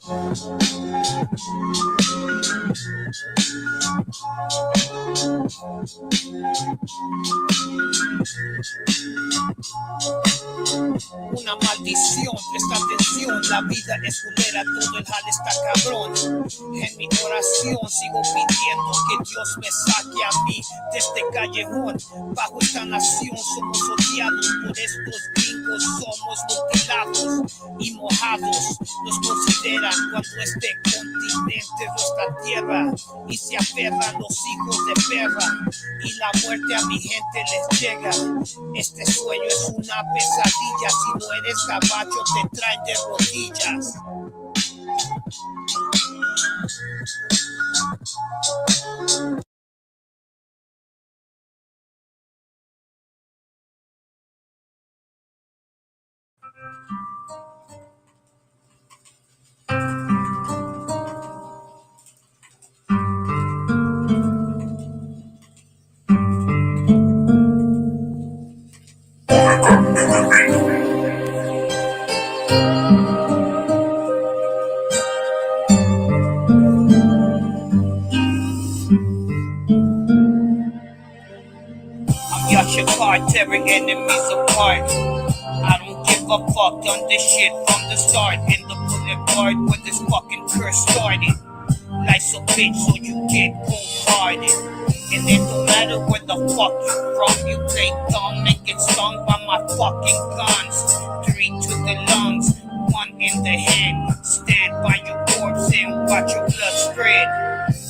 Una maldición, presta atención, la vida es culera, todo el jale está cabrón. En mi oración sigo pidiendo que Dios me saque a mí de este callejón. Bajo esta nación somos odiados por estos gringos, somos mutilados y mojados. Nos consideran cuando este continente es nuestra tierra y se aferran los hijos de perra y la muerte a mi gente les llega. Este sueño es una pesadilla, si no eres caballo te traen de rodillas. Tearing enemies apart. I don't give a fuck, done this shit from the start. In the boulevard where this fucking curse started. Life's a bitch, so you get cold-hearted. And it don't matter where the fuck you from. You play dumb and get stung by my fucking guns. 3 to the lungs, 1 in the head. Stand by your corpse and watch your blood spread.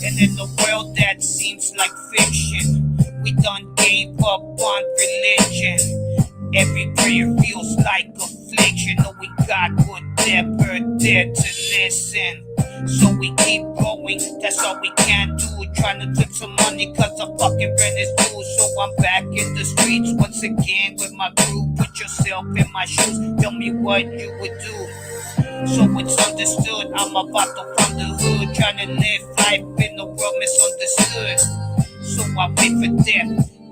And in the world that seems like fiction, we done gave up on religion. Every prayer feels like affliction. No, we got good, never dare to listen. So we keep going, that's all we can do. Trying to flip some money cause the fucking rent is due. So I'm back in the streets once again with my crew. Put yourself in my shoes, tell me what you would do. So it's understood, I'm about to from the hood. Trying to live life in the world misunderstood. So I wait for death,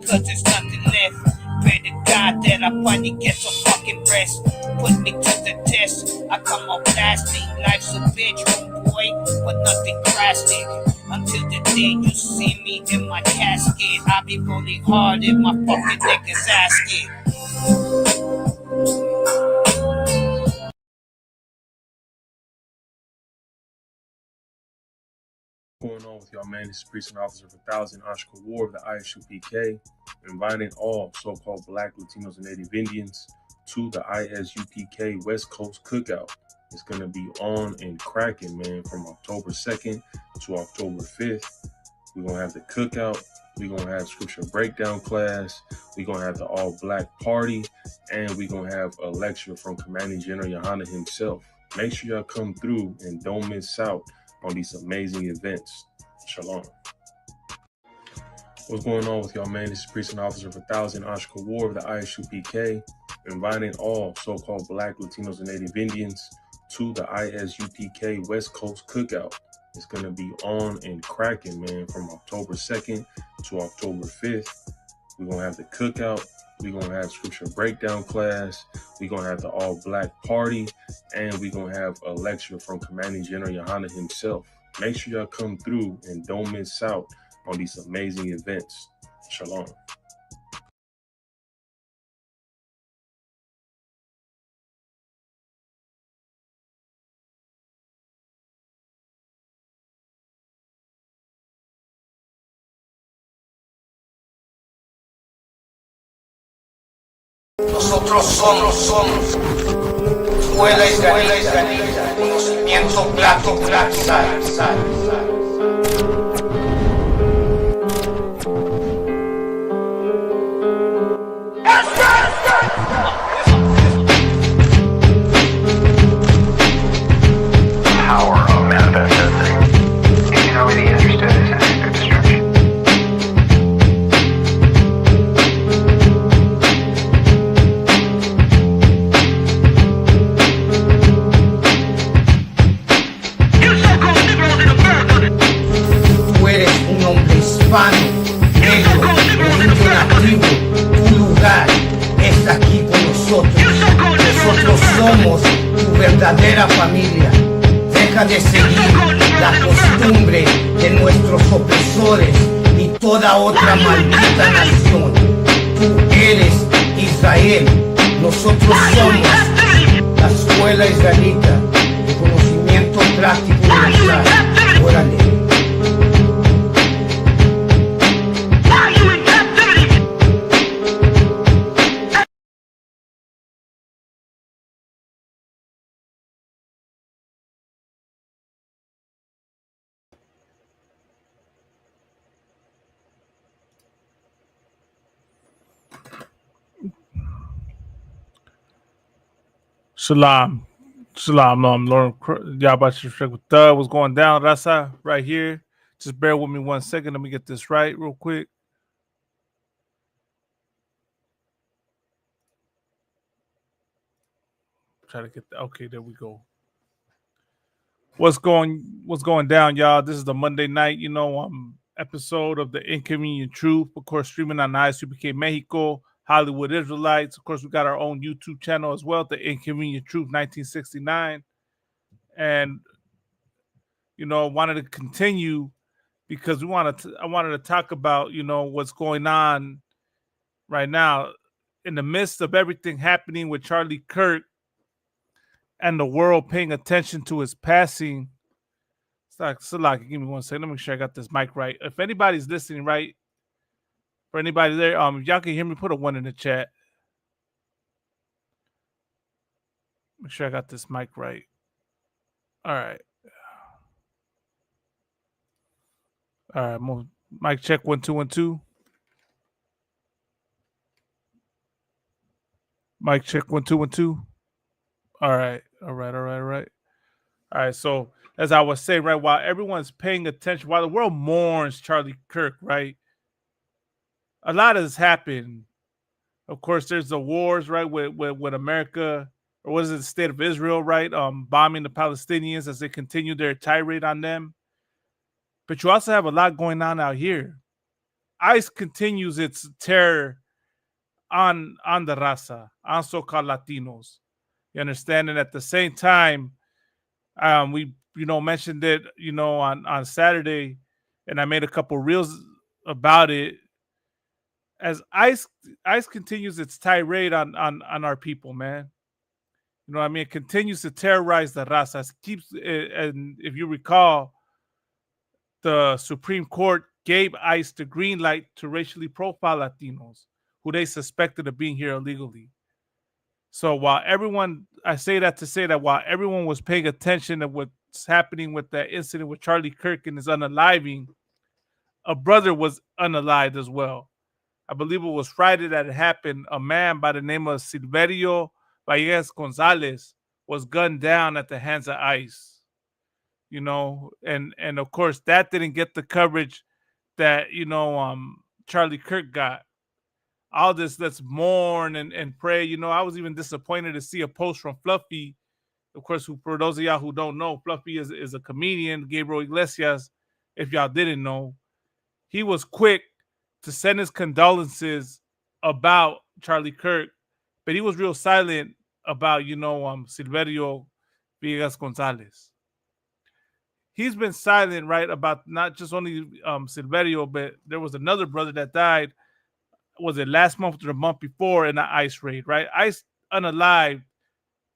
cause there's nothing left. Pray to God that I finally get some fucking rest. Put me to the test, I come up blasting. Life's a bitch, homeboy, but nothing drastic. Until the day you see me in my casket, I'll be rolling hard in my fucking nigga's asket. What's going on with y'all, man? This is Precinct Officer of 1000, Oscar War of the ISUPK, inviting all so-called Black, Latinos, and Native Indians to the ISUPK West Coast Cookout. It's going to be on and cracking, man, from October 2nd to October 5th. We're going to have the cookout. We're going to have scripture breakdown class. We're going to have the all-black party. And we're going to have a lecture from Commanding General Yohana himself. Make sure y'all come through and don't miss out on these amazing events. Shalom. What's going on with y'all, man? This is Precinct Officer of 1000, Oscar War of the ISUPK, inviting all so-called Black, Latinos, and Native Indians to the ISUPK West Coast Cookout. It's going to be on and cracking, man, from October 2nd to October 5th. We're going to have the cookout. We're going to have scripture breakdown class. We're going to have the all-black party. And we're going to have a lecture from Commanding General Yohana himself. Make sure y'all come through and don't miss out on these amazing events. Shalom. Nosotros somos escuela israelita, conocimiento, plato, sal. Power of manifesting. If you already understood this aspect of destruction. Tú eres un hombre hispano, negro, indio nativo. Tu lugar es aquí con nosotros. Nosotros somos tu verdadera familia. Deja deja de seguir la costumbre de nuestros opresores y toda otra maldita nación. Tú eres Israel, nosotros somos la escuela israelita de conocimiento práctico universal. Órale. Shalom. Shalom, Lord. Yahweh with Thug was going down. Rasa right here. Just bear with me 1 second. Let me get this right real quick. Try to get okay, there we go. What's going down, y'all? This is the Monday night, episode of the Inconvenient Truth. Of course, streaming on ISUPK Mexico, Hollywood Israelites. Of course, we got our own YouTube channel as well, the Inconvenient Truth 1969. And wanted to continue because I wanted to talk about, what's going on right now in the midst of everything happening with Charlie Kirk and the world paying attention to his passing. Salaki, give me 1 second. Let me make sure I got this mic right. If anybody's listening, right, for anybody there, if y'all can hear me, put a 1 in the chat. Make sure I got this mic right. All right. All right, mic check 1 2 1 2. Mic check 1 2 1 2. All right. All right. So as I was saying, right, while everyone's paying attention, while the world mourns Charlie Kirk, right, a lot has happened. Of course, there's the wars, right, with America, or what is it, the state of Israel, right, bombing the Palestinians as they continue their tirade on them. But you also have a lot going on out here. ICE continues its terror on the raza, on so-called Latinos. You understand? And at the same time, we mentioned it, on Saturday, and I made a couple reels about it. As ICE continues its tirade on our people, man. It continues to terrorize the raza. And if you recall, the Supreme Court gave ICE the green light to racially profile Latinos who they suspected of being here illegally. So while I say that to say that while everyone was paying attention to what's happening with that incident with Charlie Kirk and his unaliving, a brother was unalived as well. I believe it was Friday that it happened. A man by the name of Silverio Villegas Gonzalez was gunned down at the hands of ICE. And of course that didn't get the coverage that Charlie Kirk got. All this, let's mourn and pray. I was even disappointed to see a post from Fluffy. Of course, for those of y'all who don't know, Fluffy is a comedian, Gabriel Iglesias. If y'all didn't know, he was quick to send his condolences about Charlie Kirk, but he was real silent about, Silverio Villegas Gonzalez. He's been silent, right, about not just only Silverio, but there was another brother that died. Was it last month or the month before in the ICE raid, right? ICE unalived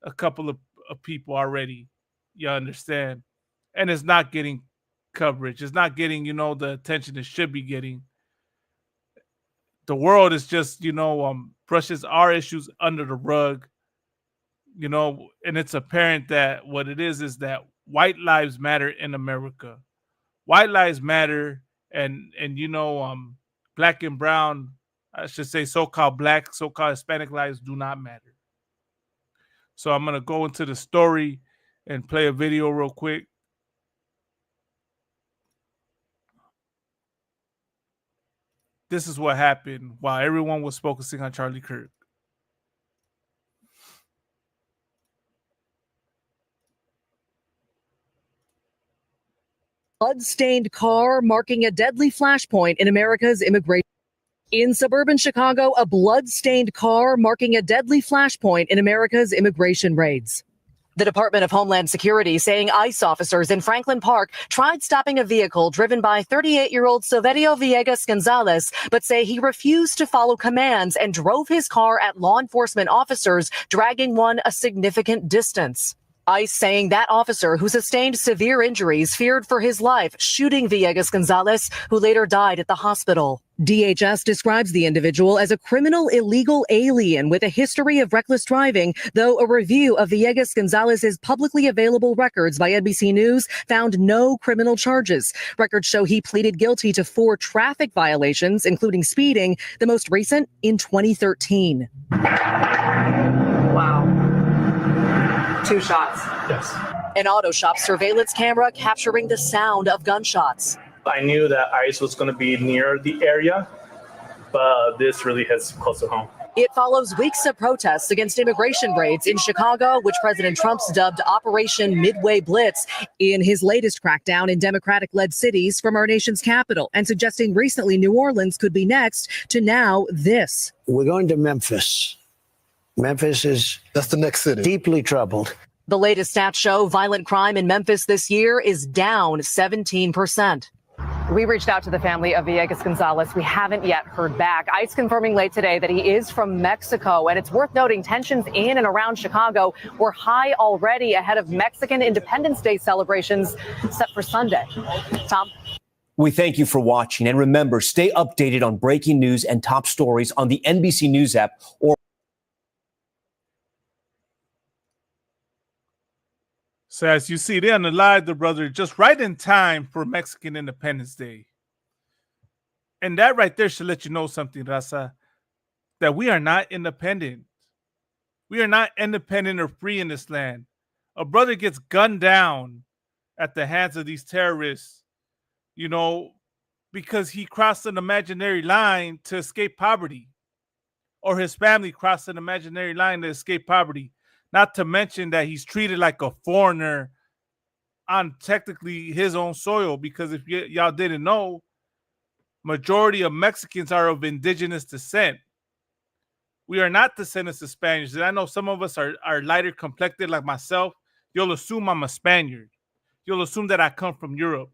a couple of people already, you understand? And it's not getting coverage. It's not getting, the attention it should be getting. The world is just, brushes our issues under the rug, and it's apparent that what it is that white lives matter in America. White lives matter, and black and brown, I should say so-called black, so-called Hispanic lives do not matter. So I'm going to go into the story and play a video real quick. This is what happened while everyone was focusing on Charlie Kirk. Blood-stained car marking a deadly flashpoint in America's immigration. In suburban Chicago, a blood-stained car marking a deadly flashpoint in America's immigration raids. The Department of Homeland Security saying ICE officers in Franklin Park tried stopping a vehicle driven by 38-year-old Silverio Villegas Gonzalez, but say he refused to follow commands and drove his car at law enforcement officers, dragging one a significant distance. ICE saying that officer, who sustained severe injuries, feared for his life, shooting Villegas Gonzalez, who later died at the hospital. DHS describes the individual as a criminal illegal alien with a history of reckless driving, though a review of Villegas Gonzalez's publicly available records by NBC News found no criminal charges. Records show he pleaded guilty to 4 traffic violations, including speeding, the most recent in 2013. Wow. 2 shots. Yes. An auto shop surveillance camera capturing the sound of gunshots. I knew that ICE was going to be near the area, but this really hits close to home. It follows weeks of protests against immigration raids in Chicago, which President Trump's dubbed Operation Midway Blitz in his latest crackdown in Democratic-led cities from our nation's capital, and suggesting recently New Orleans could be next, to now this. We're going to Memphis. Memphis is That's the next city. deeply troubled. The latest stats show violent crime in Memphis this year is down 17%. We reached out to the family of Villegas Gonzalez. We haven't yet heard back. ICE confirming late today that he is from Mexico. And it's worth noting tensions in and around Chicago were high already ahead of Mexican Independence Day celebrations set for Sunday. Tom? We thank you for watching. And remember, stay updated on breaking news and top stories on the NBC News app or So as you see, they unalived the brother just right in time for Mexican Independence Day. And that right there should let you know something, Raza, that we are not independent. We are not independent or free in this land. A brother gets gunned down at the hands of these terrorists, you know, because he crossed an imaginary line to escape poverty, or his family crossed an imaginary line to escape poverty. Not to mention that he's treated like a foreigner on technically his own soil, because if y'all didn't know, majority of Mexicans are of indigenous descent. We are not descendants of Spaniards. And I know some of us are lighter complected like myself. You'll assume I'm a Spaniard. You'll assume that I come from Europe.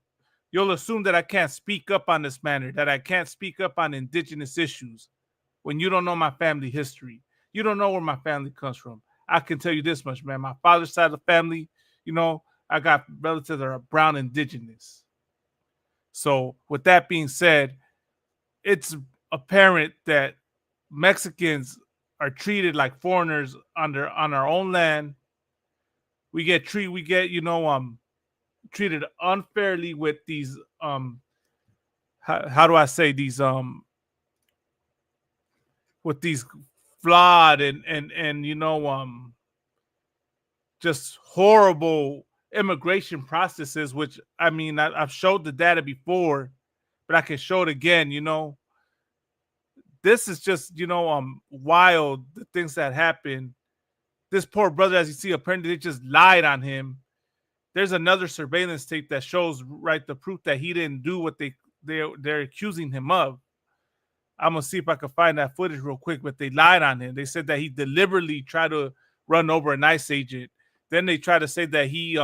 You'll assume that I can't speak up on this matter, that I can't speak up on indigenous issues when you don't know my family history. You don't know where my family comes from. I can tell you this much, man. My father's side of the family, you know, I got relatives that are brown indigenous. So with that being said, it's apparent that Mexicans are treated like foreigners on our own land. We get treated unfairly with these how do I say these with these flawed and just horrible immigration processes, which I mean I've showed the data before, but I can show it again. This is just wild, the things that happen. This poor brother, as you see, apparently they just lied on him. There's another surveillance tape that shows the proof that he didn't do what they're accusing him of. I'm gonna see if I can find that footage real quick, but they lied on him. They said that he deliberately tried to run over an ICE agent. Then they tried to say that he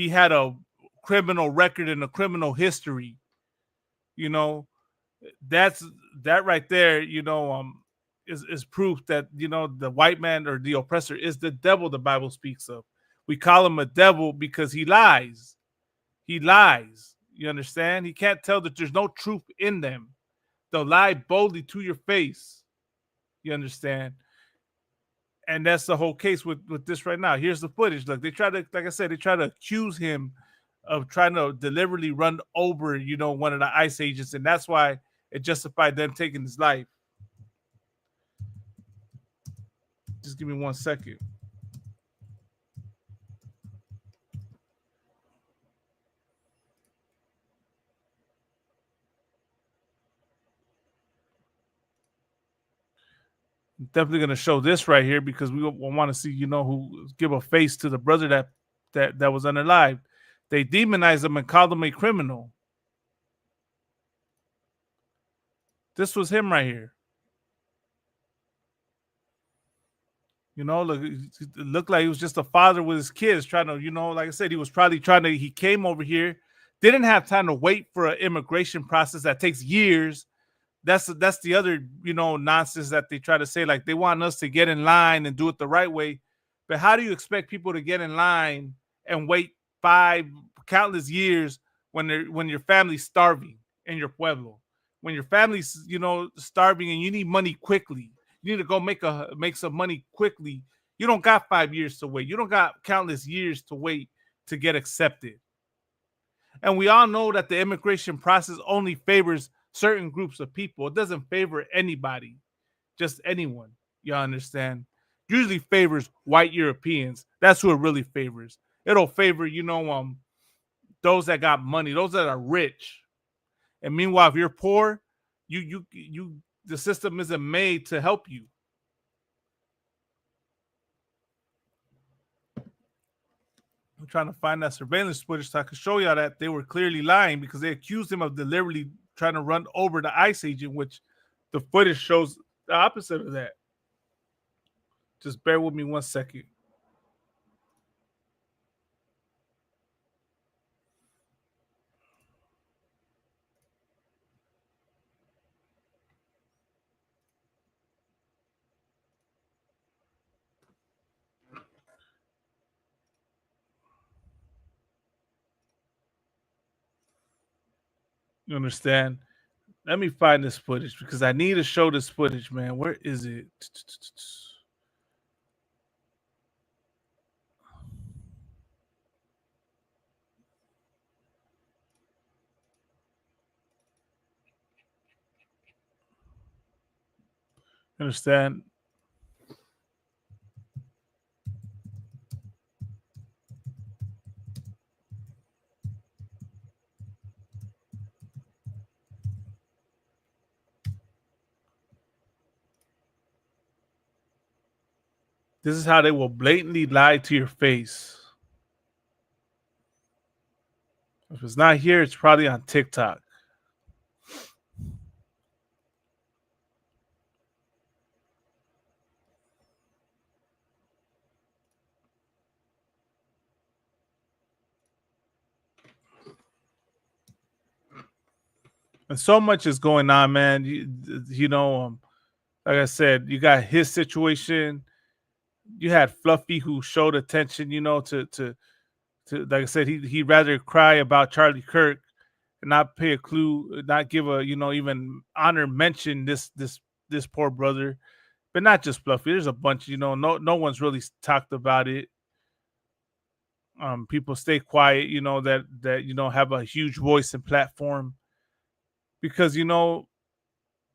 had a criminal record and a criminal history. That right there, is proof that the white man or the oppressor is the devil the Bible speaks of. We call him a devil because he lies. He lies. You understand? He can't tell that there's no truth in them. They'll lie boldly to your face. You understand? And that's the whole case with this right now. Here's the footage. Look, they try to, like I said, they try to accuse him of trying to deliberately run over, one of the ICE agents, and that's why it justified them taking his life. Just give me 1 second. Definitely going to show this right here because we want to see, who give a face to the brother that was unalived. They demonized him and called him a criminal. This was him right here. You know, look, it looked like he was just a father with his kids trying to, you know, like I said, he was probably trying to, he came over here, didn't have time to wait for an immigration process that takes years. That's the other, you know, nonsense that they try to say. Like they want us to get in line and do it the right way. But how do you expect people to get in line and wait 5 countless years when your family's starving in your pueblo? When your family's, you know, starving and you need money quickly. You need to go make some money quickly. You don't got 5 years to wait. You don't got countless years to wait to get accepted. And we all know that the immigration process only favors certain groups of people. It doesn't favor anybody, just anyone. You understand? Usually favors white Europeans. That's who it really favors. It'll favor, you know, those that got money, those that are rich. And meanwhile, if you're poor, the system isn't made to help you. I'm trying to find that surveillance footage so I can show y'all that they were clearly lying because they accused him of deliberately trying to run over the ICE agent, which the footage shows the opposite of that. Just bear with me 1 second. You understand? Let me find this footage because I need to show this footage, man. Where is it? You understand? This is how they will blatantly lie to your face. If it's not here, it's probably on TikTok. And so much is going on, man. You know, like I said, you got his situation. You had Fluffy who showed attention, you know, to like I said, he'd rather cry about Charlie Kirk and not pay a clue, not give a, you know, even honor mention this poor brother. But not just Fluffy. There's a bunch, you know, no one's really talked about it. People stay quiet, you know, that you know have a huge voice and platform. Because, you know,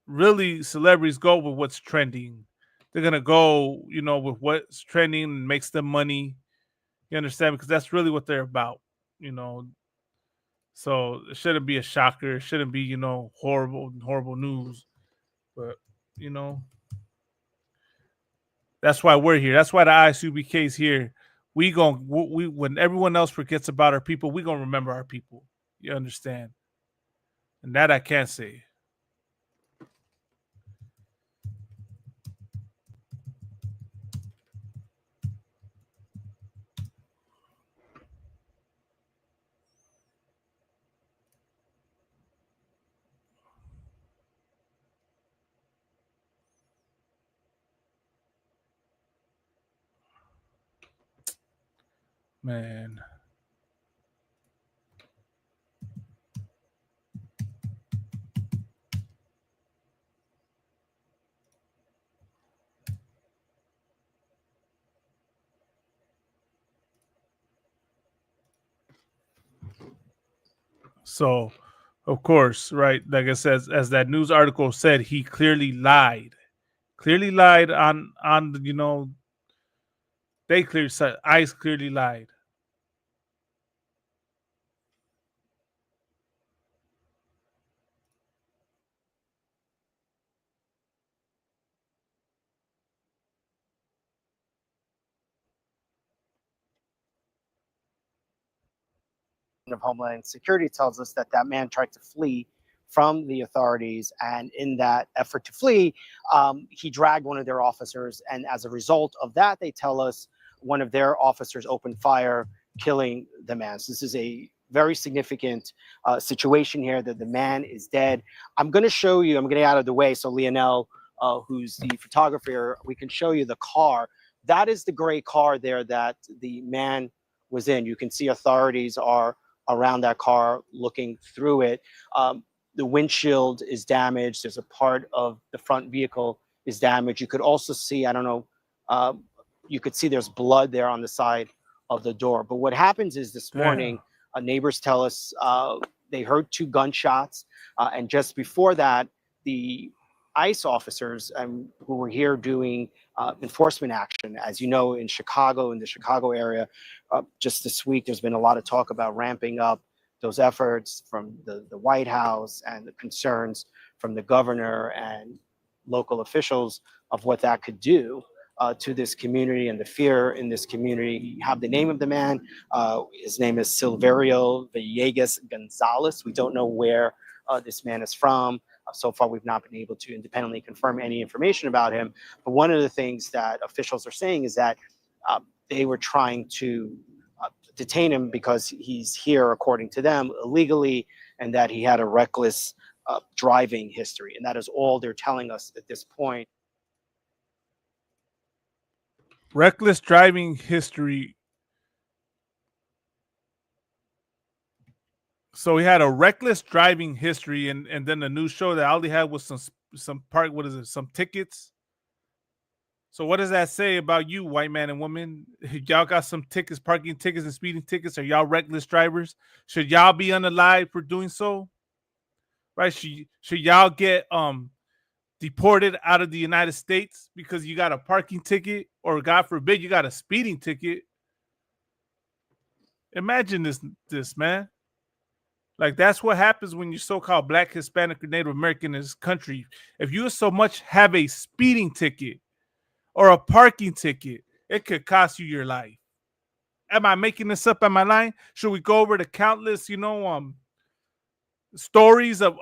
really celebrities go with what's trending. They're gonna go, you know, with what's trending and makes them money. You understand? Because that's really what they're about, you know. So it shouldn't be a shocker. It shouldn't be, you know, horrible news. But, you know, that's why we're here. That's why the ISUBK is here. We when everyone else forgets about our people, we gonna remember our people. You understand? And that I can't say. Man. So, of course, right, like I said, as that news article said, he clearly lied. Clearly lied on you know, they clearly said ICE clearly lied. of Homeland Security tells us that that man tried to flee from the authorities. And in that effort to flee, he dragged one of their officers. And as a result of that, they tell us one of their officers opened fire, killing the man. So this is a very significant situation here, that the man is dead. I'm going to show you, I'm getting out of the way so Lionel, who's the photographer, we can show you the car. That is the gray car there that the man was in. You can see authorities are around that car looking through it. The windshield is damaged. There's a part of the front vehicle is damaged. You could also see, I don't know, you could see there's blood there on the side of the door. But what happens is this morning, neighbors tell us they heard 2 gunshots. And just before that, the ICE officers who were here doing enforcement action, as you know, in Chicago, in the Chicago area, just this week, there's been a lot of talk about ramping up those efforts from the White House and the concerns from the governor and local officials of what that could do to this community and the fear in this community. You have the name of the man. His name is Silverio Villegas Gonzalez. We don't know where this man is from. So far, we've not been able to independently confirm any information about him. But one of the things that officials are saying is that they were trying to detain him because he's here, according to them, illegally, and that he had a reckless driving history. And that is all they're telling us at this point. Reckless driving history. So he had a reckless driving history, and then the news show that all he had was some tickets. So what does that say about you, white man and woman? Y'all got some tickets, parking tickets and speeding tickets. Are y'all reckless drivers? Should y'all be unalive for doing so? Right? Should y'all get deported out of the United States because you got a parking ticket, or God forbid you got a speeding ticket? Imagine this, man. Like, that's what happens when you're so-called Black, Hispanic, or Native American in this country. If you so much have a speeding ticket or a parking ticket, it could cost you your life. Am I making this up? Am I lying? Should we go over the countless, stories of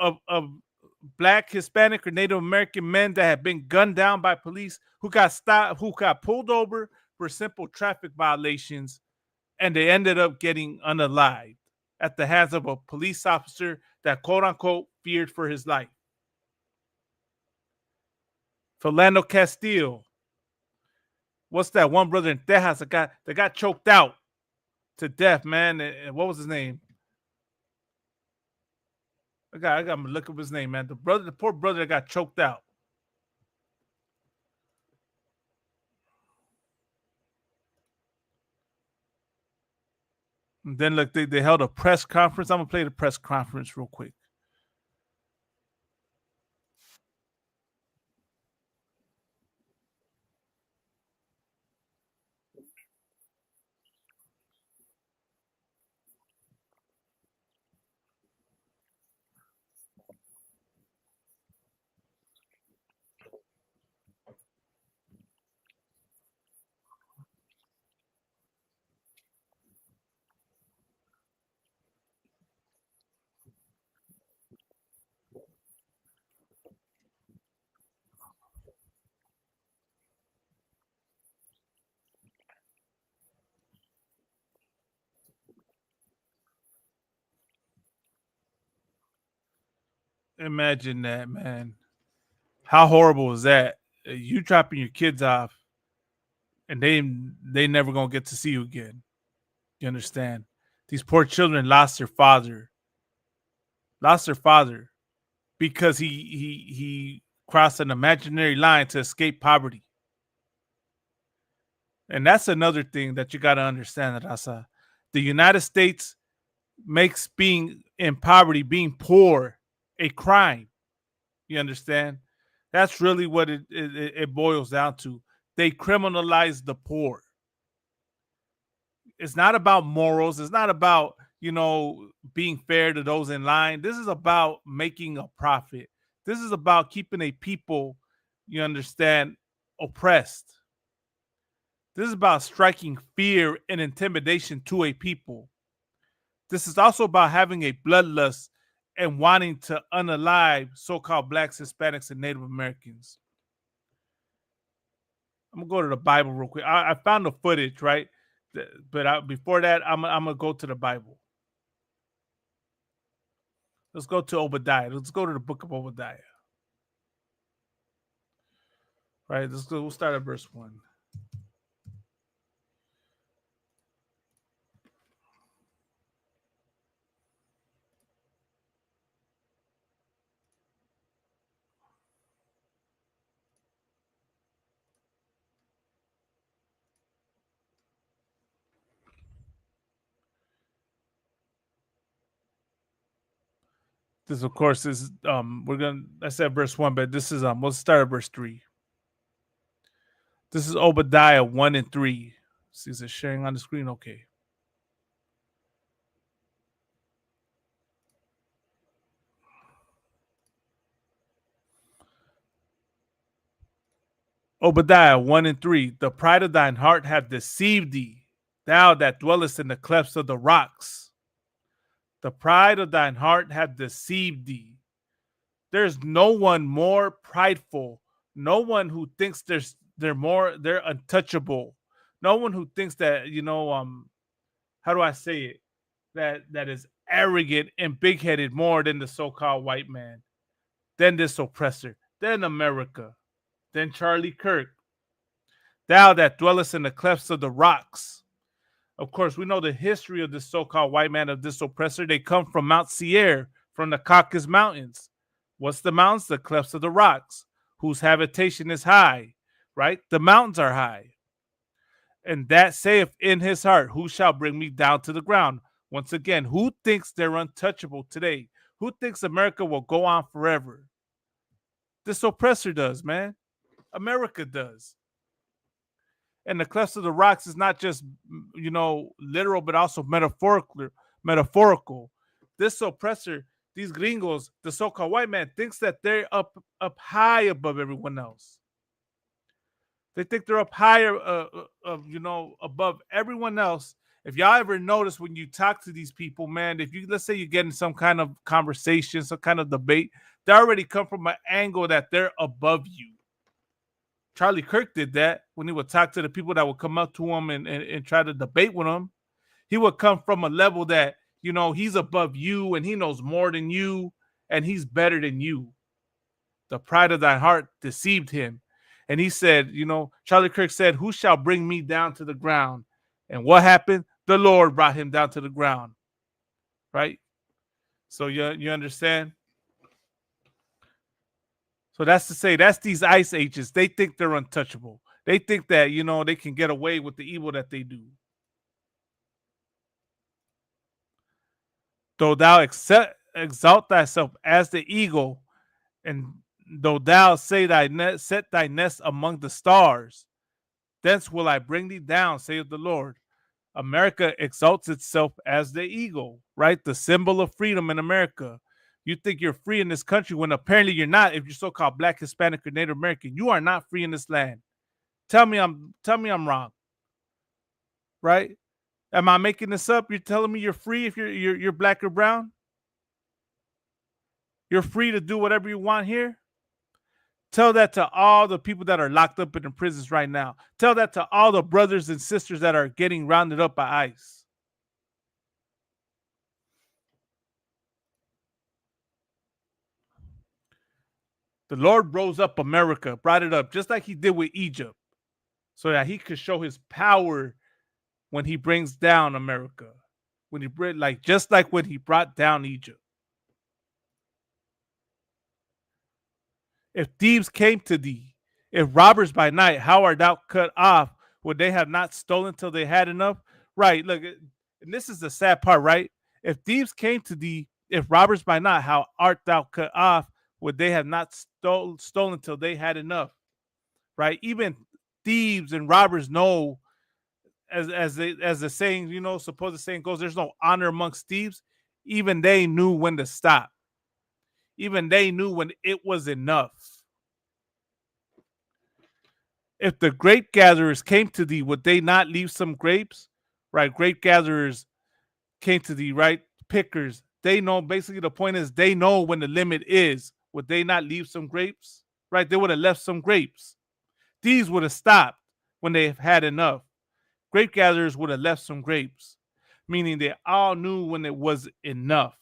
Black, Hispanic, or Native American men that have been gunned down by police, who got stopped, who got pulled over for simple traffic violations, and they ended up getting unalived at the hands of a police officer that, quote unquote, feared for his life? Philando Castile. What's that one brother in Texas that got choked out to death, man? And what was his name? I got to look up his name, man. The poor brother that got choked out. And then look, they held a press conference. I'm gonna play the press conference real quick. Imagine that, man. How horrible is that? You dropping your kids off, and they never gonna get to see you again. You understand? These poor children lost their father. Because he crossed an imaginary line to escape poverty. And that's another thing that you got to understand, Rasa. The United States makes being in poverty, being poor, a crime. You understand? That's really what it boils down to. They criminalize the poor. It's not about morals. It's not about, being fair to those in line. This is about making a profit. This is about keeping a people, you understand, oppressed. This is about striking fear and intimidation to a people. This is also about having a bloodlust and wanting to unalive so-called blacks, Hispanics, and Native Americans. I'm gonna go to the Bible real quick. I found the footage, right? But before that, I'm gonna go to the Bible. Let's go to Obadiah. Let's go to the book of Obadiah. Right. Let's go. We'll start at verse 1. This, of course, is I said verse 1, but this is we'll start at verse 3. This is Obadiah 1 and 3. See, is it sharing on the screen? Okay. Obadiah 1 and 3. The pride of thine heart hath deceived thee, thou that dwellest in the clefts of the rocks. The pride of thine heart hath deceived thee. There's no one more prideful, no one who thinks they're untouchable, no one who thinks that, how do I say it? That is arrogant and big-headed more than the so-called white man, than this oppressor, than America, than Charlie Kirk. Thou that dwellest in the clefts of the rocks. Of course, we know the history of this so-called white man, of this oppressor. They come from Mount Sierra, from the Caucasus Mountains. What's the mountains? The clefts of the rocks, whose habitation is high, right? The mountains are high. And that saith in his heart, who shall bring me down to the ground? Once again, who thinks they're untouchable today? Who thinks America will go on forever? This oppressor does, man. America does. And the clefts of the rocks is not just, literal, but also metaphorical. This oppressor, these gringos, the so-called white man, thinks that they're up high above everyone else. They think they're up higher, above everyone else. If y'all ever notice when you talk to these people, man, let's say you get in some kind of conversation, some kind of debate, they already come from an angle that they're above you. Charlie Kirk did that when he would talk to the people that would come up to him and try to debate with him. He would come from a level that, he's above you and he knows more than you and he's better than you. The pride of thy heart deceived him. And he said, Charlie Kirk said, who shall bring me down to the ground? And what happened? The Lord brought him down to the ground. Right? So you understand? So that's to say, that's these ice ages. They think they're untouchable. They think that, they can get away with the evil that they do. Though thou exalt thyself as the eagle, and though thou say set thy nest among the stars, thence will I bring thee down, saith the Lord. America exalts itself as the eagle, right? The symbol of freedom in America. You think you're free in this country when apparently you're not. If you're so-called Black, Hispanic, or Native American, you are not free in this land. Tell me I'm wrong. Right? Am I making this up? You're telling me you're free if you're Black or brown? You're free to do whatever you want here? Tell that to all the people that are locked up in the prisons right now. Tell that to all the brothers and sisters that are getting rounded up by ICE. The Lord rose up America, brought it up, just like he did with Egypt, so that he could show his power when he brings down America. Just like when he brought down Egypt. If thieves came to thee, if robbers by night, how art thou cut off? Would they have not stolen till they had enough? Right, look, and this is the sad part, right? If thieves came to thee, if robbers by night, how art thou cut off? Would they have not stolen till they had enough? Right? Even thieves and robbers know, as the saying, supposed saying goes, there's no honor amongst thieves. Even they knew when to stop. Even they knew when it was enough. If the grape gatherers came to thee, would they not leave some grapes? Right? Grape gatherers came to thee, right? Pickers. they know. Basically, the point is they know when the limit is. Would they not leave some grapes? Right? They would have left some grapes. These would have stopped when they have had enough. Grape gatherers would have left some grapes, meaning they all knew when it was enough.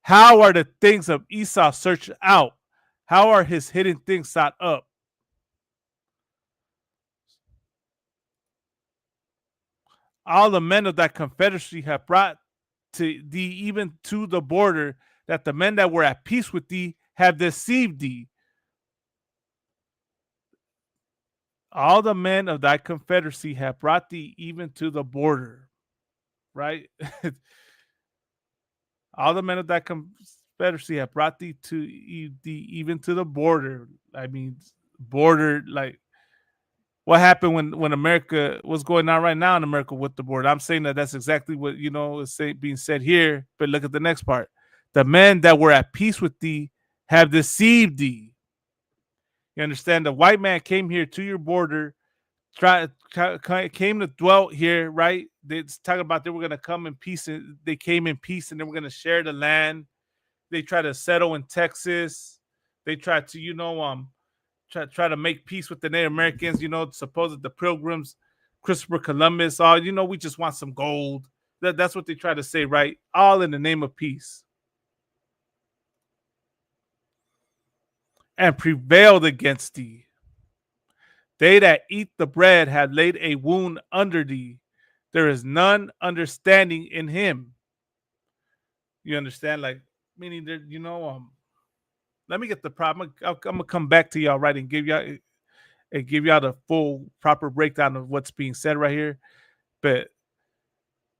How are the things of Esau searched out? How are his hidden things sought up? All the men of that confederacy have brought to thee even to the border, that the men that were at peace with thee have deceived thee. All the men of thy confederacy have brought thee even to the border, right? All the men of thy confederacy have brought thee to thee even to the border. I mean, border, like what happened when America, what's going on right now in America with the border. I'm saying that that's exactly what, is being said here. But look at the next part. The men that were at peace with thee have deceived thee. You understand? The white man came here to your border, came to dwell here, right? They're talking about they were going to come in peace. And they came in peace, and they were going to share the land. They tried to settle in Texas. They tried to, try to make peace with the Native Americans. Supposed the Pilgrims, Christopher Columbus, all we just want some gold. That's what they try to say, right? All in the name of peace. And prevailed against thee. They that eat the bread have laid a wound under thee. There is none understanding in him. You understand? Like, meaning that, let me get the problem. I'm gonna come back to y'all, right, and give y'all the full proper breakdown of what's being said right here. But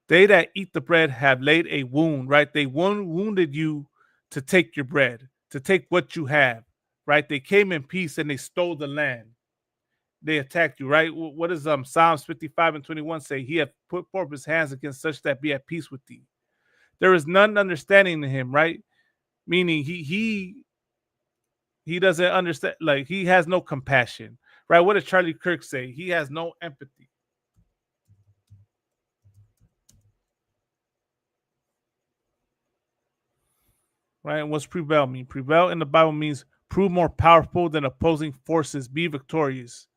they that eat the bread have laid a wound, right? They wounded you to take your bread, to take what you have. Right? They came in peace and they stole the land. They attacked you, right? What does Psalms 55:21 say? He hath put forth his hands against such that be at peace with thee. There is none understanding in him, right? Meaning he doesn't understand, like he has no compassion, right? What does Charlie Kirk say? He has no empathy. Right? And what's prevail mean? Prevail in the Bible means prove more powerful than opposing forces, be victorious.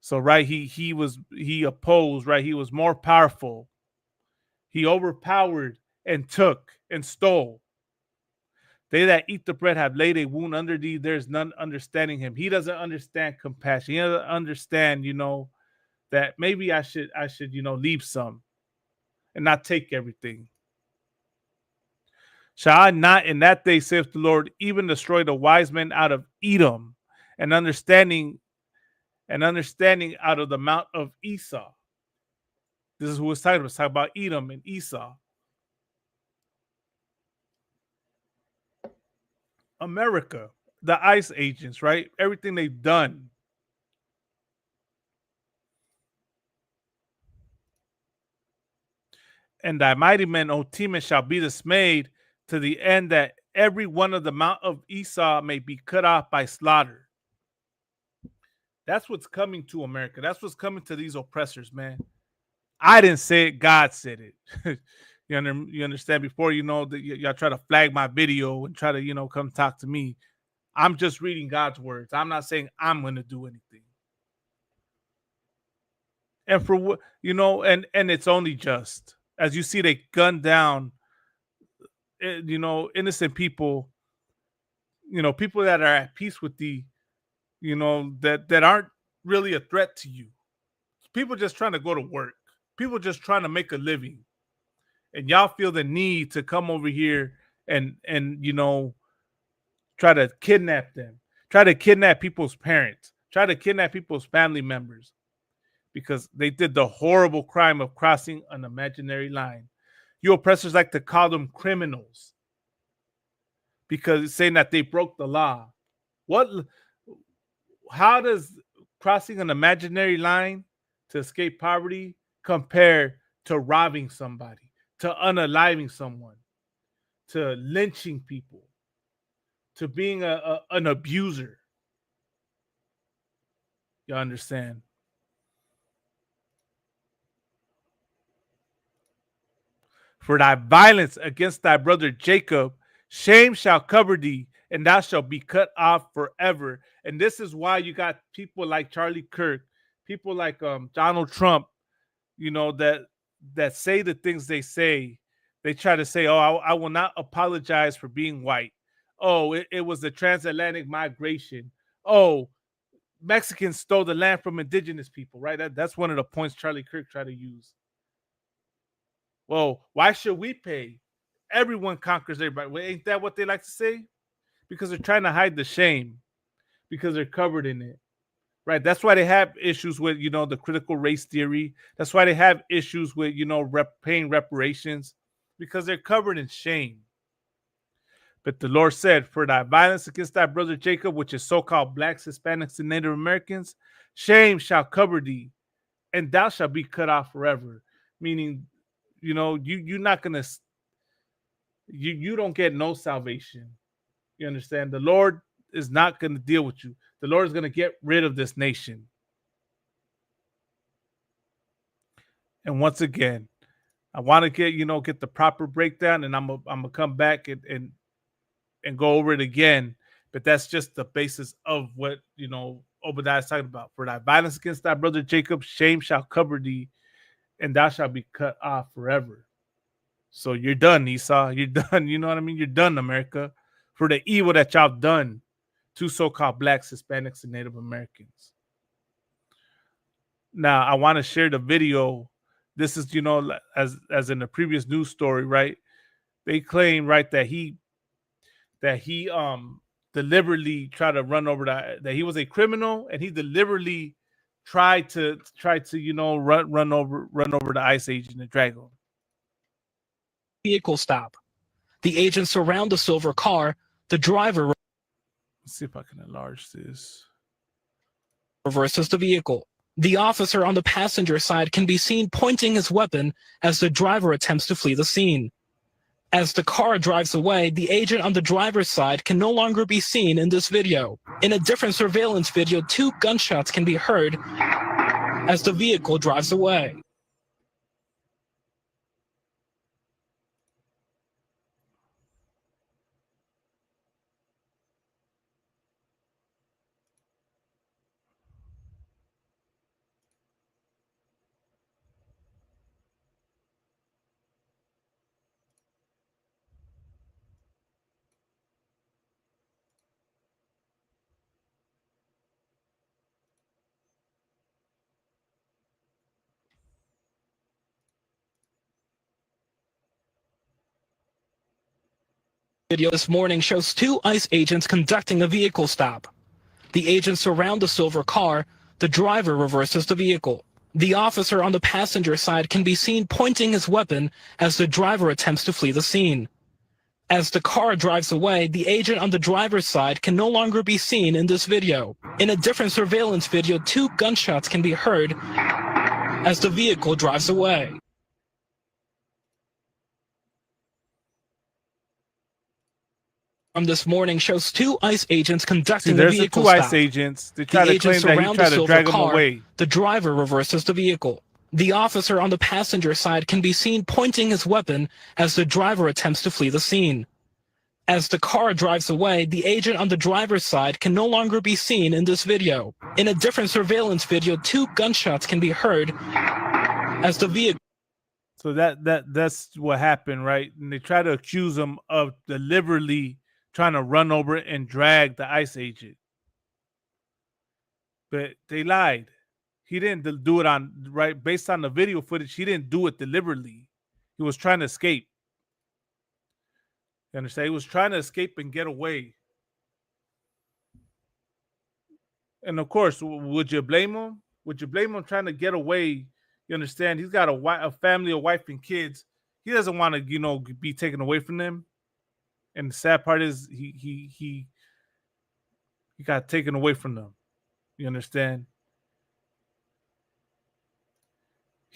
So, right, he opposed, right? He was more powerful. He overpowered and took and stole. They that eat the bread have laid a wound under thee. There's none understanding him. He doesn't understand compassion. He doesn't understand, that maybe I should, leave some and not take everything. Shall I not in that day, saith the Lord, even destroy the wise men out of Edom, and understanding out of the mount of Esau? This is who it's talking about. It's talking about Edom and Esau. America, the ICE agents, right? Everything they've done. And thy mighty men, O Teman, shall be dismayed, to the end that every one of the mount of Esau may be cut off by slaughter. That's what's coming to America. That's what's coming to these oppressors, man. I didn't say it. God said it. You understand? Before that y'all try to flag my video and try to come talk to me. I'm just reading God's words. I'm not saying I'm going to do anything. And for what and it's only just, as you see, they gunned down innocent people. People that are at peace with thee. That aren't really a threat to you. People just trying to go to work. People just trying to make a living. And y'all feel the need to come over here and try to kidnap them, try to kidnap people's parents, try to kidnap people's family members, because they did the horrible crime of crossing an imaginary line. You oppressors like to call them criminals because it's saying that they broke the law. How does crossing an imaginary line to escape poverty compare to robbing somebody, to unaliving someone, to lynching people, to being an abuser? You understand? For thy violence against thy brother Jacob, shame shall cover thee, and thou shalt be cut off forever. And this is why you got people like Charlie Kirk, people like Donald Trump, you know, that say the things they say. They try to say, oh, I will not apologize for being white. Oh, it was the transatlantic migration. Oh, Mexicans stole the land from indigenous people, right? That's one of the points Charlie Kirk tried to use. Well, why should we pay? Everyone conquers everybody. Well, ain't that what they like to say? Because they're trying to hide the shame, because they're covered in it, right? That's why they have issues with, you know, the critical race theory. That's why they have issues with, you know, paying reparations, because they're covered in shame. But the Lord said, for thy violence against thy brother Jacob, which is so-called blacks, Hispanics, and Native Americans, shame shall cover thee, and thou shalt be cut off forever. Meaning, you know, you're not gonna, you don't get no salvation. You understand? The Lord is not gonna deal with you. The Lord is gonna get rid of this nation. And once again, I want to get the proper breakdown, and I'm gonna come back and go over it again. But that's just the basis of what, you know, Obadiah is talking about. For thy violence against thy brother Jacob, shame shall cover thee, and thou shalt be cut off forever. So you're done, Esau. You're done. You know what I mean? You're done, America, for the evil that y'all done to so-called blacks, Hispanics, and Native Americans. Now, I want to share the video. This is, you know, as in the previous news story, right? They claim, right, that he deliberately tried to run over that he was a criminal, and he deliberately tried to you know run over the ICE agent and drag him. Vehicle stop. The agents surround the silver car. The driver. Let's see if I can enlarge this. Reverses the vehicle. The officer on the passenger side can be seen pointing his weapon as the driver attempts to flee the scene. As the car drives away, the agent on the driver's side can no longer be seen in this video. In a different surveillance video, 2 gunshots can be heard as the vehicle drives away. Video this morning shows 2 ICE agents conducting a vehicle stop. The agents surround the silver car. The driver reverses the vehicle. The officer on the passenger side can be seen pointing his weapon as the driver attempts to flee the scene. As the car drives away, the agent on the driver's side can no longer be seen in this video. In a different surveillance video, 2 gunshots can be heard as the vehicle drives away. From this morning shows 2 ICE agents conducting a vehicle stop. There's 2 ICE agents. They try to claim that he tried to drag him away. The driver reverses the vehicle. The officer on the passenger side can be seen pointing his weapon as the driver attempts to flee the scene. As the car drives away, the agent on the driver's side can no longer be seen in this video. In a different surveillance video, 2 gunshots can be heard as the vehicle. So that's what happened, right? And they try to accuse him of deliberately trying to run over and drag the ICE agent. But they lied. He didn't do it based on the video footage. He didn't do it deliberately. He was trying to escape. You understand? He was trying to escape and get away. And of course, would you blame him? Would you blame him trying to get away? You understand? He's got a family, a wife, and kids. He doesn't want to, be taken away from them. And the sad part is he got taken away from them. You understand?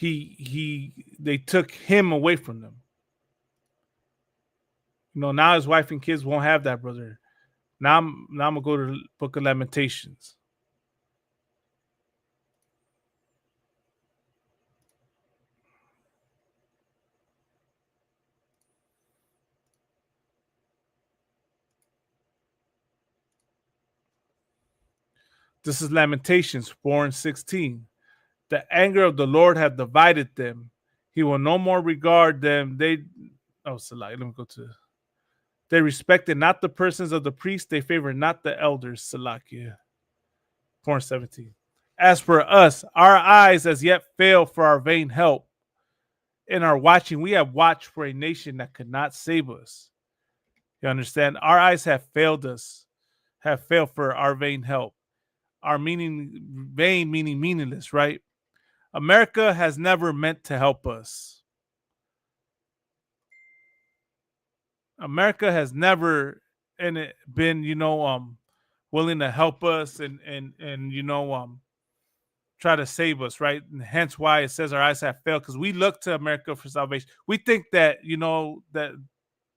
They took him away from them. Now his wife and kids won't have that, brother. Now I'm gonna go to the Book of Lamentations. This is Lamentations 4 and 16. The anger of the Lord hath divided them. He will no more regard them. Let me go to. They respected not the persons of the priests. They favored not the elders. Salakia. 4 and 17. As for us, our eyes as yet fail for our vain help. In our watching, we have watched for a nation that could not save us. You understand? Our eyes have failed us, have failed for our vain help. Our vain meaning meaningless, right? America has never meant to help us. America has never been, willing to help us and try to save us, right? And hence why it says our eyes have failed, because we look to America for salvation. We think that,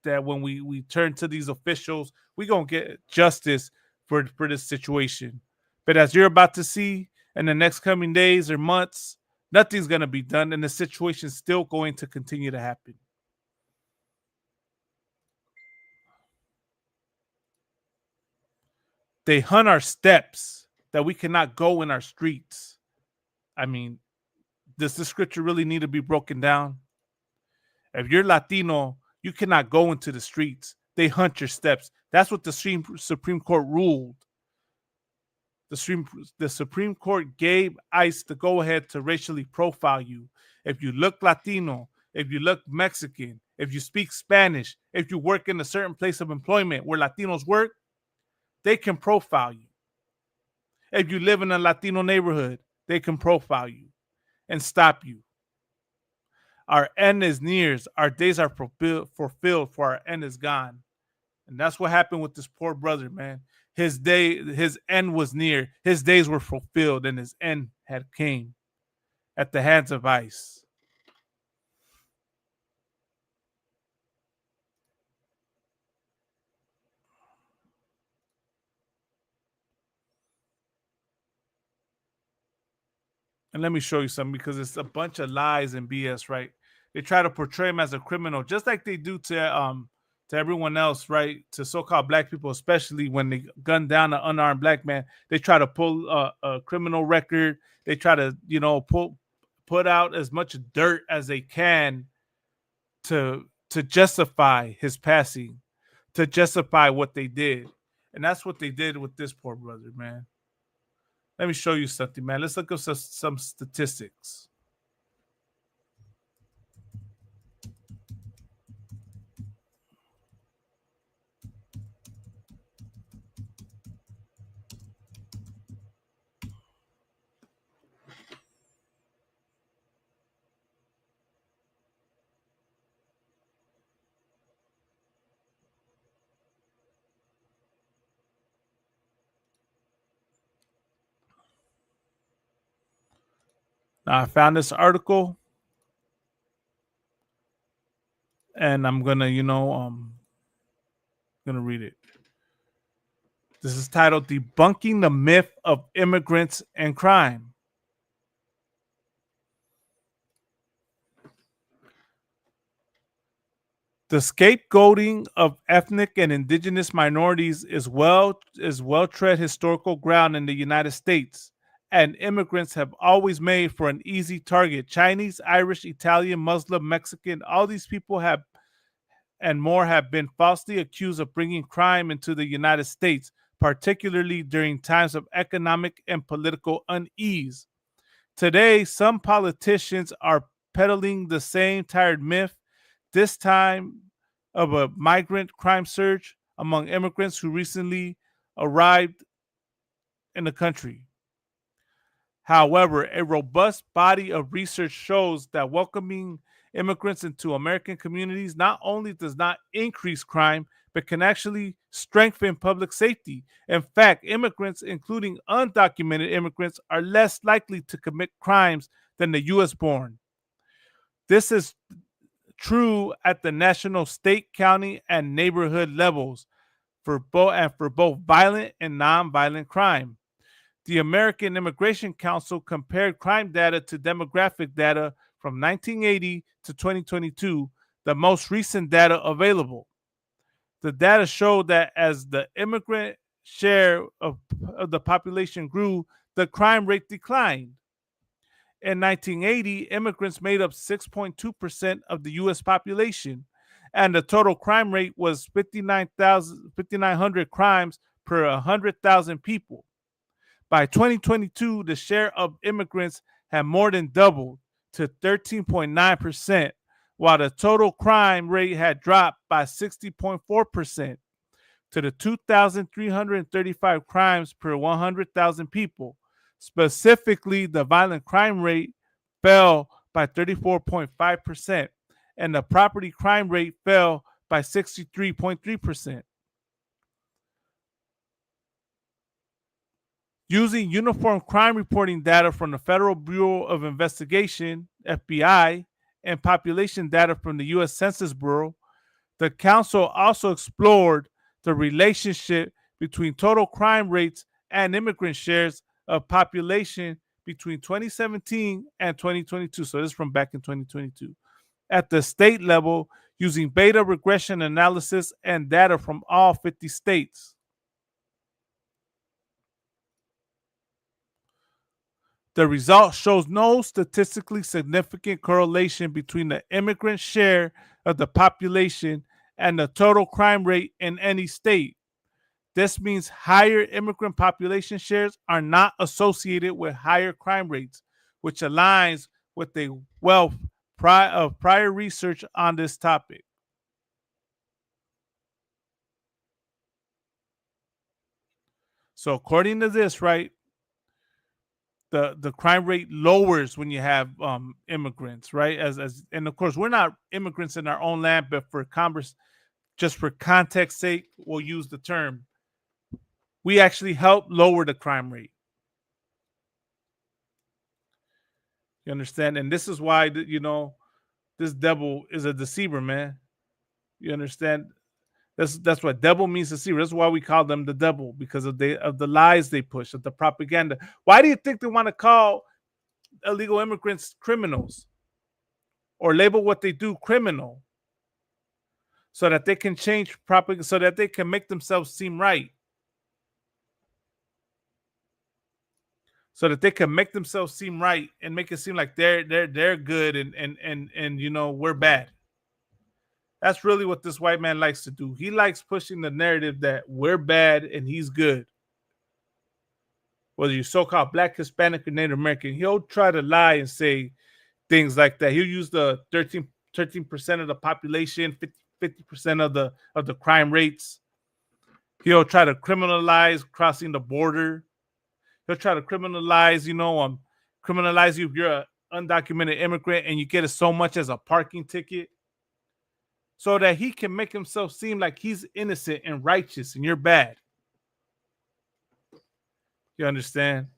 that when we turn to these officials, we're going to get justice for this situation. But as you're about to see in the next coming days or months, nothing's going to be done, and the situation's still going to continue to happen. They hunt our steps that we cannot go in our streets. I mean, does the scripture really need to be broken down? If you're Latino, you cannot go into the streets. They hunt your steps. That's what the Supreme Court ruled. The Supreme Court gave ICE the go-ahead to racially profile you. If you look Latino, if you look Mexican, if you speak Spanish, if you work in a certain place of employment where Latinos work, they can profile you. If you live in a Latino neighborhood, they can profile you and stop you. Our end is near. Our days are fulfilled, for our end is gone. And that's what happened with this poor brother, man. His end was near. His days were fulfilled, and his end had came at the hands of ICE. And let me show you something, because it's a bunch of lies and BS, right? They try to portray him as a criminal, just like they do to everyone else, right? To so-called black people, especially when they gun down an unarmed black man. They try to pull a criminal record. They try to, put out as much dirt as they can to justify his passing, to justify what they did. And that's what they did with this poor brother, man. Let me show you something, man. Let's look up some statistics. Now, I found this article, and I'm gonna, gonna read it. This is titled "Debunking the Myth of Immigrants and Crime." The scapegoating of ethnic and indigenous minorities is well-tread historical ground in the United States, and immigrants have always made for an easy target. Chinese, Irish, Italian, Muslim, Mexican, all these people have been falsely accused of bringing crime into the United States, particularly during times of economic and political unease. Today, some politicians are peddling the same tired myth, this time of a migrant crime surge among immigrants who recently arrived in the country. However, a robust body of research shows that welcoming immigrants into American communities not only does not increase crime, but can actually strengthen public safety. In fact, immigrants, including undocumented immigrants, are less likely to commit crimes than the U.S. born. This is true at the national, state, county, and neighborhood levels for both violent and non-violent crime. The American Immigration Council compared crime data to demographic data from 1980 to 2022, the most recent data available. The data showed that as the immigrant share of the population grew, the crime rate declined. In 1980, immigrants made up 6.2% of the U.S. population, and the total crime rate was 5,900 crimes per 100,000 people. By 2022, the share of immigrants had more than doubled to 13.9%, while the total crime rate had dropped by 60.4% to the 2,335 crimes per 100,000 people. Specifically, the violent crime rate fell by 34.5%, and the property crime rate fell by 63.3%. Using uniform crime reporting data from the Federal Bureau of Investigation, FBI, and population data from the U.S. Census Bureau, the council also explored the relationship between total crime rates and immigrant shares of population between 2017 and 2022. So this is from back in 2022. At the state level, using beta regression analysis and data from all 50 states. The result shows no statistically significant correlation between the immigrant share of the population and the total crime rate in any state. This means higher immigrant population shares are not associated with higher crime rates, which aligns with the wealth of prior research on this topic. So according to this, right, the crime rate lowers when you have immigrants, right? And of course, we're not immigrants in our own land, but for just for context sake, we'll use the term. We actually help lower the crime rate. You understand? And this is why this devil is a deceiver, man. You understand? That's what devil means, deceiver. That's why we call them the devil, because of the lies they push, of the propaganda. Why do you think they want to call illegal immigrants criminals or label what they do criminal? So that they can change propaganda, so that they can make themselves seem right. So that they can make themselves seem right and make it seem like they're good and we're bad. That's really what this white man likes to do. He likes pushing the narrative that we're bad and he's good. Whether you're so-called Black, Hispanic, or Native American, he'll try to lie and say things like that. He'll use the 13% of the population, 50% of the crime rates. He'll try to criminalize crossing the border. He'll try to criminalize, criminalize you if you're an undocumented immigrant and you get it so much as a parking ticket, so that he can make himself seem like he's innocent and righteous and you're bad. You understand?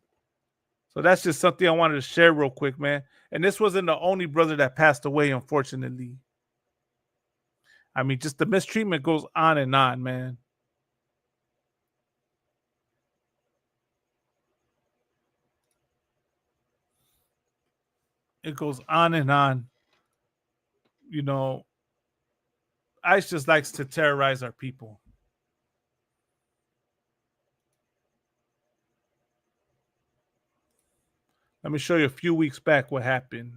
So that's just something I wanted to share real quick, man. And this wasn't the only brother that passed away, unfortunately. I mean, just the mistreatment goes on and on, man. It goes on and on. ICE just likes to terrorize our people. Let me show you a few weeks back what happened.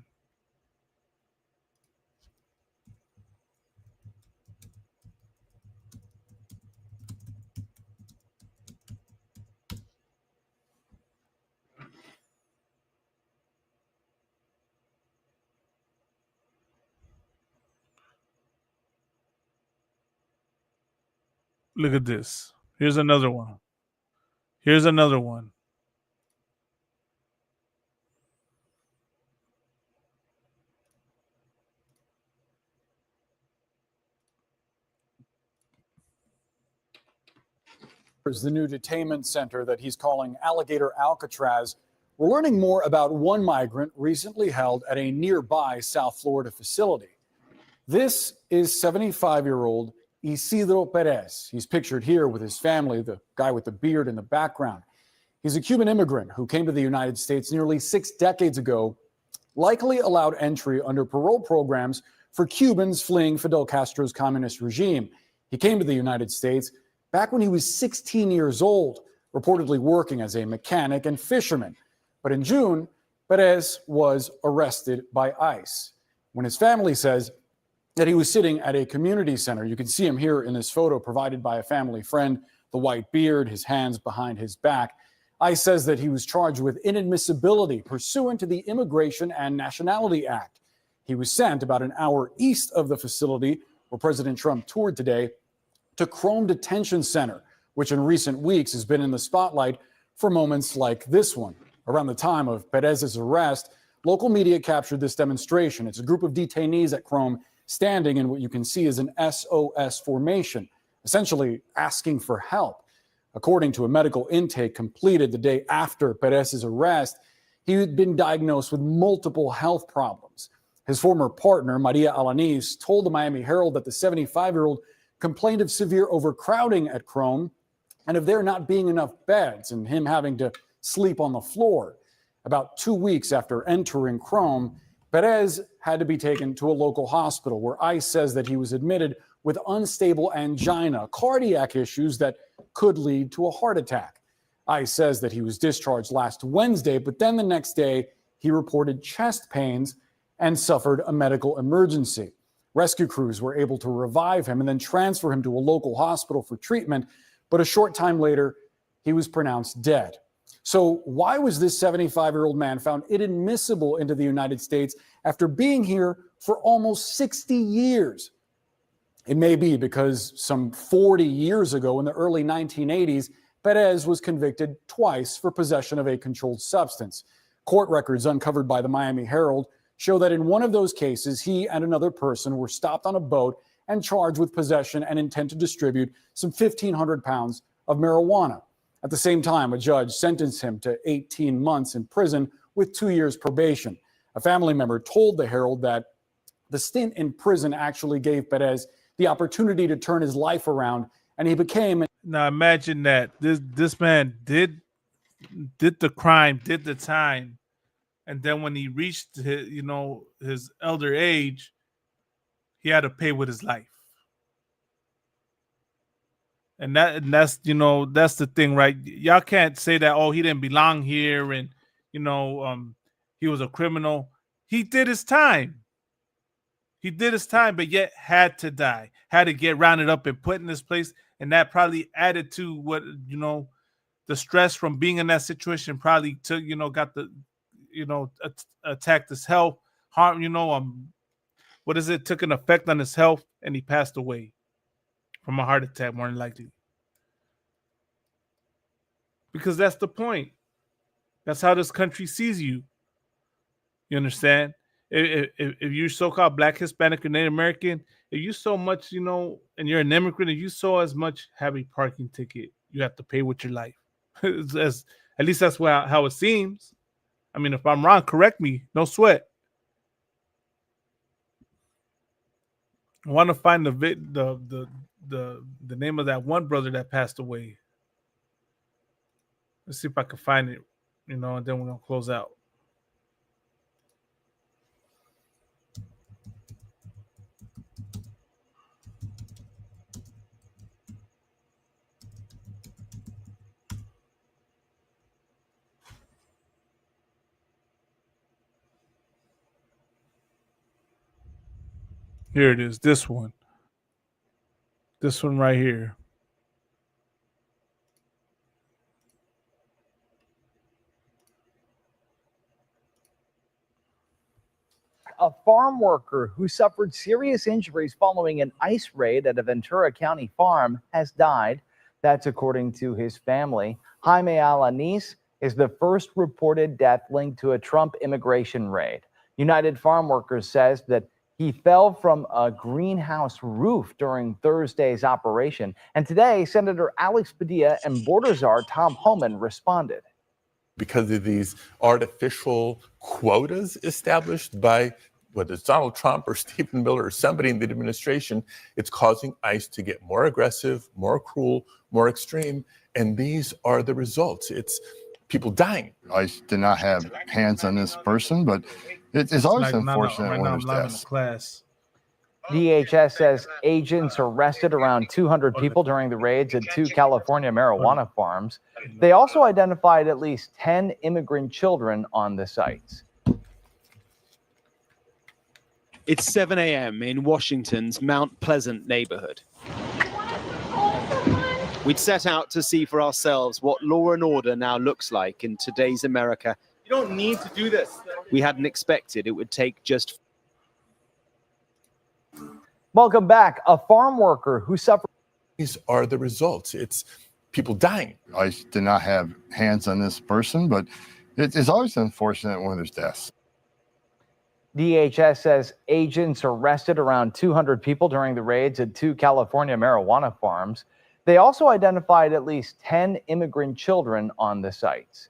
Look at this. Here's another one. Here's another one. Is the new detainment center that he's calling Alligator Alcatraz. We're learning more about one migrant recently held at a nearby South Florida facility. This is 75-year-old Isidro Perez. He's pictured here with his family, the guy with the beard in the background. He's a Cuban immigrant who came to the United States nearly 6 decades ago, likely allowed entry under parole programs for Cubans fleeing Fidel Castro's communist regime. He came to the United States back when he was 16 years old, reportedly working as a mechanic and fisherman. But in June, Perez was arrested by ICE when his family says that he was sitting at a community center. You can see him here in this photo provided by a family friend, the white beard, his hands behind his back. ICE says that he was charged with inadmissibility pursuant to the Immigration and Nationality Act. He was sent about an hour east of the facility where President Trump toured today to Chrome Detention Center, which in recent weeks has been in the spotlight for moments like this one. Around the time of Perez's arrest, local media captured this demonstration. It's a group of detainees at Chrome standing in what you can see as an SOS formation, essentially asking for help. According to a medical intake completed the day after Perez's arrest, he had been diagnosed with multiple health problems. His former partner, Maria Alanis, told the Miami Herald that the 75-year-old complained of severe overcrowding at Chrome and of there not being enough beds and him having to sleep on the floor. About 2 weeks after entering Chrome, Perez had to be taken to a local hospital where ICE says that he was admitted with unstable angina, cardiac issues that could lead to a heart attack. ICE says that he was discharged last Wednesday, but then the next day he reported chest pains and suffered a medical emergency. Rescue crews were able to revive him and then transfer him to a local hospital for treatment, but a short time later, he was pronounced dead. So why was this 75-year-old man found inadmissible into the United States after being here for almost 60 years? It may be because some 40 years ago in the early 1980s, Perez was convicted twice for possession of a controlled substance. Court records uncovered by the Miami Herald show that in one of those cases, he and another person were stopped on a boat and charged with possession and intent to distribute some 1,500 pounds of marijuana. At the same time, a judge sentenced him to 18 months in prison with 2 years probation. A family member told the Herald that the stint in prison actually gave Perez the opportunity to turn his life around, and he became... Now imagine that this man did the crime, did the time, and then when he reached his elder age, he had to pay with his life. And that's the thing, right? Y'all can't say that, oh, he didn't belong here and he was a criminal. He did his time. He did his time, but yet had to die, had to get rounded up and put in this place. And that probably added to what, the stress from being in that situation probably took, got the, attacked his health, harm, what is it? Took an effect on his health and he passed away from a heart attack, more than likely. Because that's the point. That's how this country sees you. You understand? If you're so-called Black, Hispanic, or Native American, if you so much, and you're an immigrant, if you so as much have a parking ticket, you have to pay with your life. At least that's how it seems. I mean, if I'm wrong, correct me. No sweat. I want to find the name of that one brother that passed away. Let's see if I can find it, and then we're gonna close out. Here it is. This one. This one right here. A farm worker who suffered serious injuries following an ICE raid at a Ventura County farm has died. That's according to his family. Jaime Alanis is the first reported death linked to a Trump immigration raid. United Farm Workers says that he fell from a greenhouse roof during Thursday's operation. And today, Senator Alex Padilla and border czar Tom Homan responded. Because of these artificial quotas established by whether it's Donald Trump or Stephen Miller or somebody in the administration, it's causing ICE to get more aggressive, more cruel, more extreme. And these are the results. It's people dying. ICE did not have hands on this person, but it's always unfortunate when there's deaths. Class. DHS says agents arrested around 200 people during the raids at 2 California marijuana farms. They also identified at least 10 immigrant children on the sites. It's 7 a.m. in Washington's Mount Pleasant neighborhood. We'd set out to see for ourselves what law and order now looks like in today's America. You don't need to do this. We hadn't expected it would take just... Welcome back. A farm worker who suffered. These are the results. It's people dying. I did not have hands on this person, but it's always unfortunate when there's deaths. DHS says agents arrested around 200 people during the raids at 2 California marijuana farms. They also identified at least 10 immigrant children on the sites.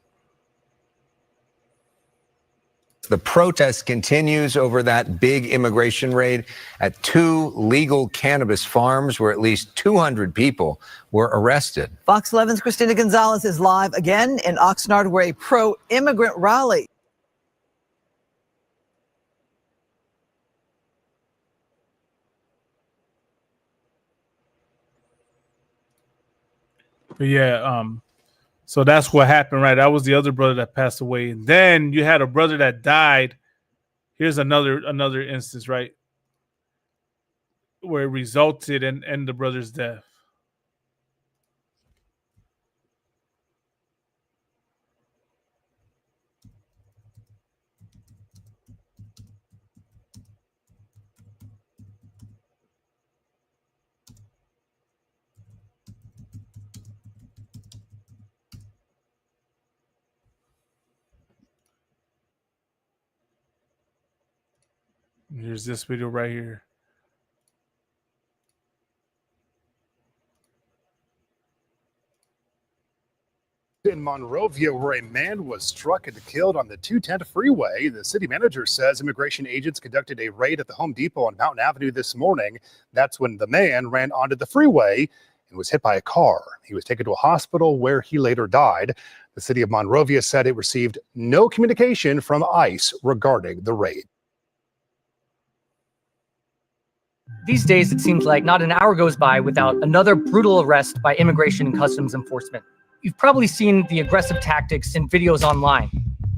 The protest continues over that big immigration raid at 2 legal cannabis farms where at least 200 people were arrested. Fox 11's Christina Gonzalez is live again in Oxnard, where a pro-immigrant rally. But yeah, so that's what happened, right? That was the other brother that passed away. And then you had a brother that died. Here's another instance, right? Where it resulted in the brother's death. Here's this video right here. In Monrovia, where a man was struck and killed on the 210 freeway, the city manager says immigration agents conducted a raid at the Home Depot on Mountain Avenue this morning. That's when the man ran onto the freeway and was hit by a car. He was taken to a hospital where he later died. The city of Monrovia said it received no communication from ICE regarding the raid. These days, it seems like not an hour goes by without another brutal arrest by Immigration and Customs Enforcement. You've probably seen the aggressive tactics in videos online.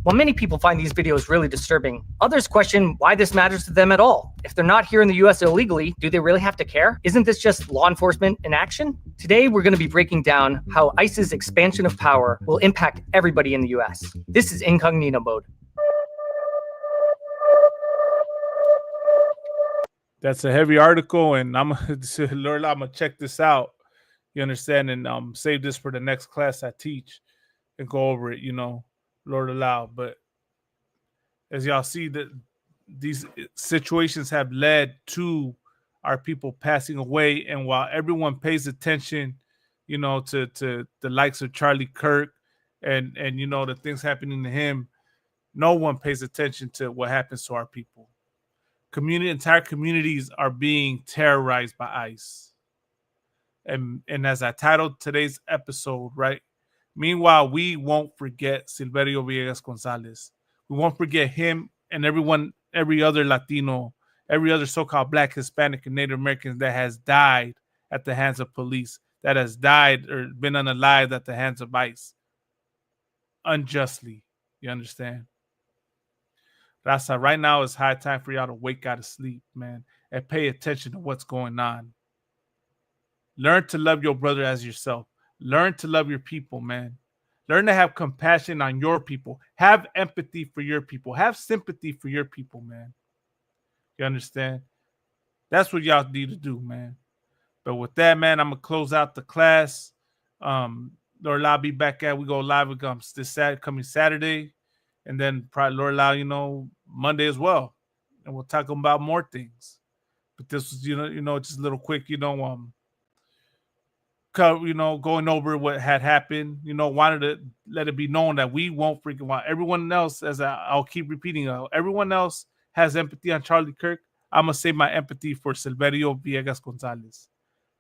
While many people find these videos really disturbing, others question why this matters to them at all. If they're not here in the US illegally, do they really have to care? Isn't this just law enforcement in action? Today, we're going to be breaking down how ICE's expansion of power will impact everybody in the US. This is Incognito Mode. That's a heavy article, and I'm gonna check this out. You understand, and save this for the next class I teach and go over it. You know, Lord allow. But as y'all see, that these situations have led to our people passing away, and while everyone pays attention, you know, to the likes of Charlie Kirk and you know the things happening to him, no one pays attention to what happens to our people. Entire communities are being terrorized by ICE. And as I titled today's episode, right? Meanwhile, we won't forget Silverio Villegas Gonzalez. We won't forget him and every other Latino, every other so-called Black, Hispanic, and Native American that has died at the hands of police, that has died or been unalived at the hands of ICE unjustly. You understand? Rasa, right now it's high time for y'all to wake out of sleep, man, and pay attention to what's going on. Learn to love your brother as yourself. Learn to love your people, man. Learn to have compassion on your people. Have empathy for your people. Have sympathy for your people, man. You understand? That's what y'all need to do, man. But with that, man, I'm going to close out the class. Lord, I'll be back we go live this coming Saturday. And then probably, Lord allow, you know, Monday as well. And we'll talk about more things. But this was, you know, just a little quick, going over what had happened, wanted to let it be known that we won't freaking want everyone else, as I'll keep repeating, everyone else has empathy on Charlie Kirk. I'm going to save my empathy for Silverio Villegas Gonzalez.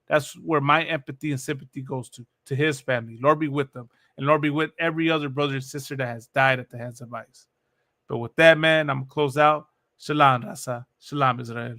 That's where my empathy and sympathy goes to his family. Lord be with them. And Lord be with every other brother and sister that has died at the hands of ICE. But with that, man, I'm going to close out. Shalom, Rasa. Shalom, Israel.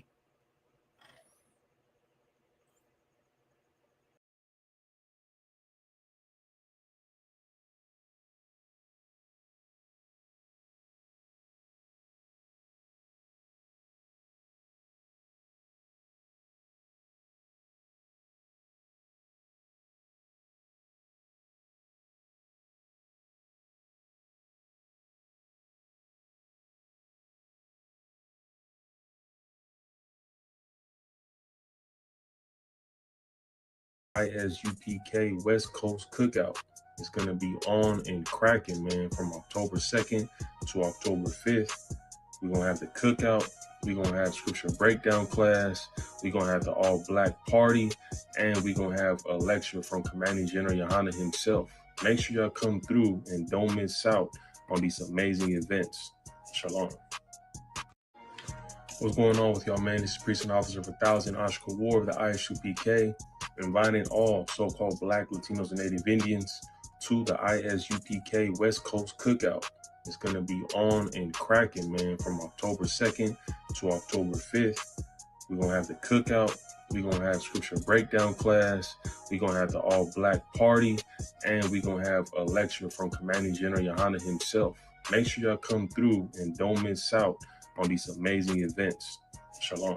ISUPK West Coast Cookout. It's going to be on and cracking, man, from October 2nd to October 5th. We're going to have the cookout. We're going to have scripture breakdown class. We're going to have the all-black party. And we're going to have a lecture from Commanding General Yohana himself. Make sure y'all come through and don't miss out on these amazing events. Shalom. What's going on with y'all, man? This is Priest and Officer of 1000 Ashka War of the ISUPK, inviting all so-called Black, Latinos, and Native Indians to the ISUPK West Coast Cookout. It's going to be on and cracking, man, from October 2nd to October 5th. We're going to have the cookout. We're going to have scripture breakdown class. We're going to have the all-black party. And we're going to have a lecture from Commanding General Yohana himself. Make sure y'all come through and don't miss out on these amazing events. Shalom.